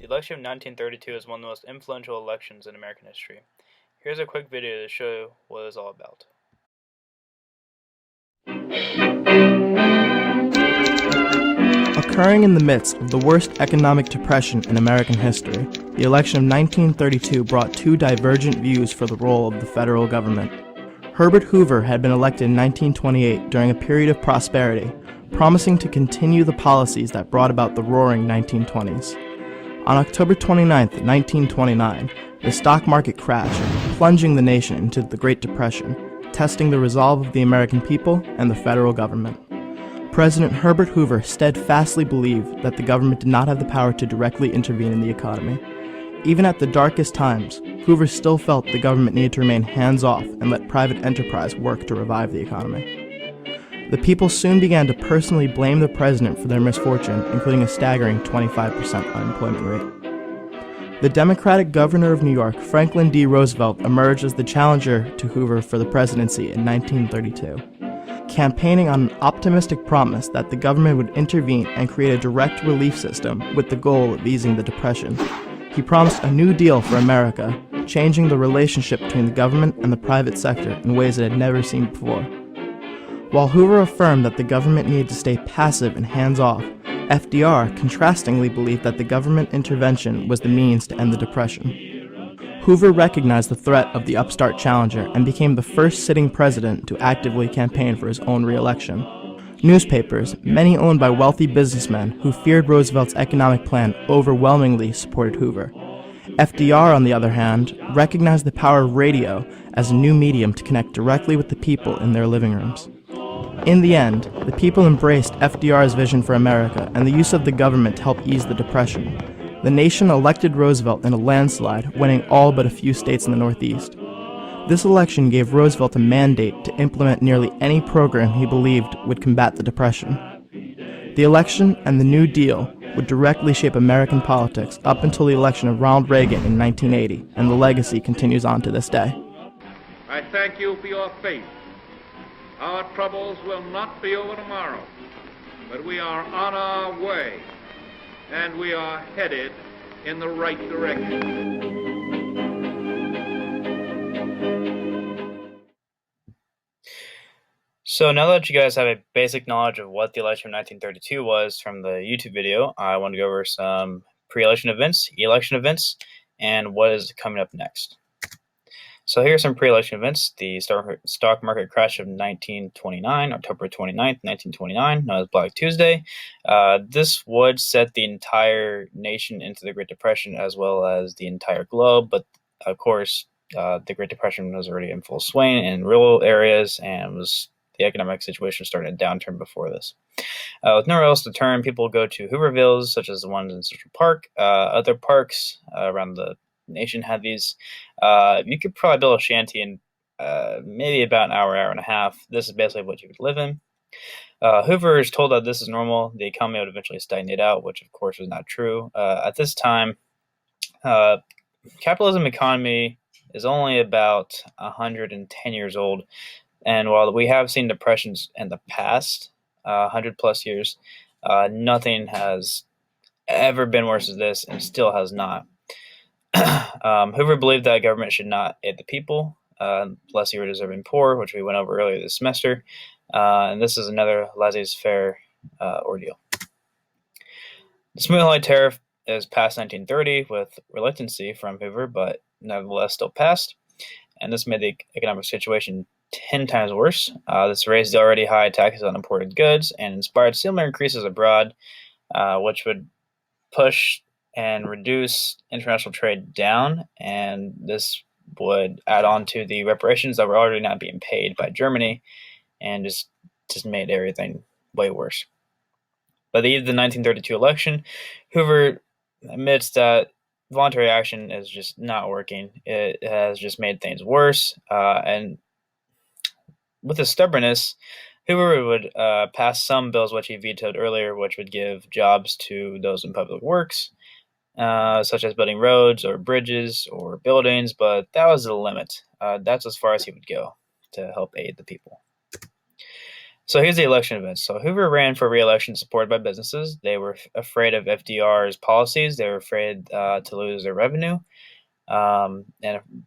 The election of 1932 is one of the most influential elections in American history. Here's a quick video to show what it was all about. Occurring in the midst of the worst economic depression in American history, the election of 1932 brought two divergent views for the role of the federal government. Herbert Hoover had been elected in 1928 during a period of prosperity, promising to continue the policies that brought about the roaring 1920s. On October 29, 1929, the stock market crashed, plunging the nation into the Great Depression, testing the resolve of the American people and the federal government. President Herbert Hoover steadfastly believed that the government did not have the power to directly intervene in the economy. Even at the darkest times, Hoover still felt the government needed to remain hands-off and let private enterprise work to revive the economy. The people soon began to personally blame the president for their misfortune, including a staggering 25% unemployment rate. The Democratic governor of New York, Franklin D. Roosevelt, emerged as the challenger to Hoover for the presidency in 1932. Campaigning on an optimistic promise that the government would intervene and create a direct relief system with the goal of easing the Depression. He promised a new deal for America, changing the relationship between the government and the private sector in ways it had never seen before. While Hoover affirmed that the government needed to stay passive and hands-off, FDR contrastingly believed that the government intervention was the means to end the Depression. Hoover recognized the threat of the upstart challenger and became the first sitting president to actively campaign for his own re-election. Newspapers, many owned by wealthy businessmen who feared Roosevelt's economic plan, overwhelmingly supported Hoover. FDR, on the other hand, recognized the power of radio as a new medium to connect directly with the people in their living rooms. In the end, the people embraced FDR's vision for America and the use of the government to help ease the Depression. The nation elected Roosevelt in a landslide, winning all but a few states in the Northeast. This election gave Roosevelt a mandate to implement nearly any program he believed would combat the Depression. The election and the New Deal would directly shape American politics up until the election of Ronald Reagan in 1980, and the legacy continues on to this day. I thank you for your faith. Our troubles will not be over tomorrow, but we are on our way, and we are headed in the right direction. So now that you guys have a basic knowledge of what the election of 1932 was from the YouTube video, I want to go over some pre-election events, election events, and what is coming up next. So here are some pre-election events. The stock market crash of 1929, October 29th, 1929, known as Black Tuesday. This would set the entire nation into the Great Depression as well as the entire globe, but of course, the Great Depression was already in full swing in rural areas, and the economic situation started a downturn before this. With nowhere else to turn, people go to Hoovervilles, such as the ones in Central Park. Other parks around the nation had these. You could probably build a shanty in maybe about an hour and a half. This is basically what you would live in. Hoover is told that this is normal. The economy would eventually stagnate out, which of course was not true. At this time, capitalism economy is only about 110 years old. And while we have seen depressions in the past, 100 plus years, nothing has ever been worse than this, and still has not. Hoover believed that government should not aid the people, lest you were deserving poor, which we went over earlier this semester. And this is another laissez-faire ordeal. The Smoot-Hawley tariff is passed 1930 with reluctancy from Hoover, but nevertheless still passed. And this made the economic situation 10 times worse. This raised the already high taxes on imported goods and inspired similar increases abroad, which would push and reduce international trade down, and this would add on to the reparations that were already not being paid by Germany, and just made everything way worse. By the eve of the 1932 election, Hoover admits that voluntary action is just not working. It has just made things worse, and with his stubbornness, Hoover would pass some bills which he vetoed earlier, which would give jobs to those in public works, such as building roads or bridges or buildings, but that was the limit. That's as far as he would go to help aid the people. So here's the election events. So Hoover ran for re-election supported by businesses. They were afraid of FDR's policies. They were afraid to lose their revenue. And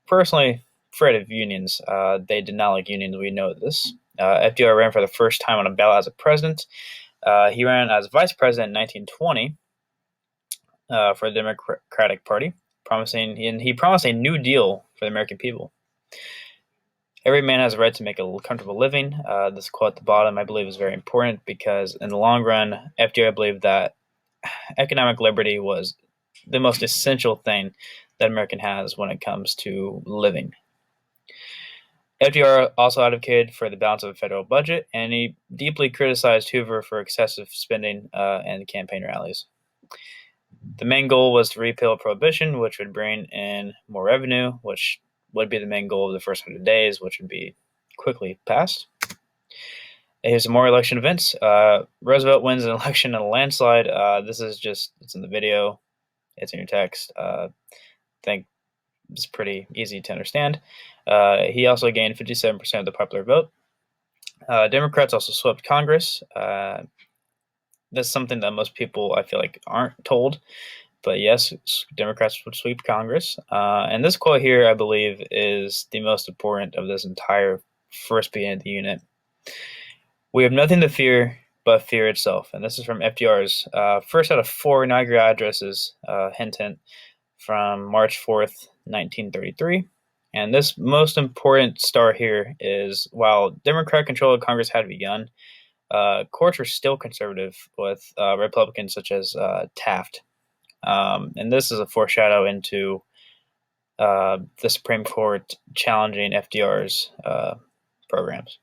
personally, afraid of unions. They did not like unions. We know this. FDR ran for the first time on a ballot as a president. He ran as vice president in 1920 for the Democratic Party, he promised a new deal for the American people. Every man has a right to make a comfortable living. This quote at the bottom, I believe, is very important because in the long run, FDR believed that economic liberty was the most essential thing that American has when it comes to living. FDR also advocated for the balance of the federal budget, and he deeply criticized Hoover for excessive spending and campaign rallies. The main goal was to repeal prohibition, which would bring in more revenue, which would be the main goal of the first 100 days, which would be quickly passed. Here's some more election events. Roosevelt wins an election in a landslide. This is just, it's in the video. It's in your text. I think it's pretty easy to understand. He also gained 57% of the popular vote. Democrats also swept Congress. That's something that most people, I feel like, aren't told. But yes, Democrats would sweep Congress. And this quote here, I believe, is the most important of this entire first beginning of the unit. We have nothing to fear but fear itself. And this is from FDR's first out of 4 inaugural addresses, hint, from March 4th, 1933. And this most important star here is, while Democrat control of Congress had begun, courts were still conservative with Republicans such as Taft. And this is a foreshadow into the Supreme Court challenging FDR's programs.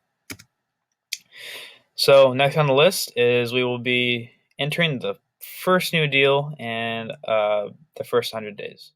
So next on the list is we will be entering the first New Deal and the first 100 days.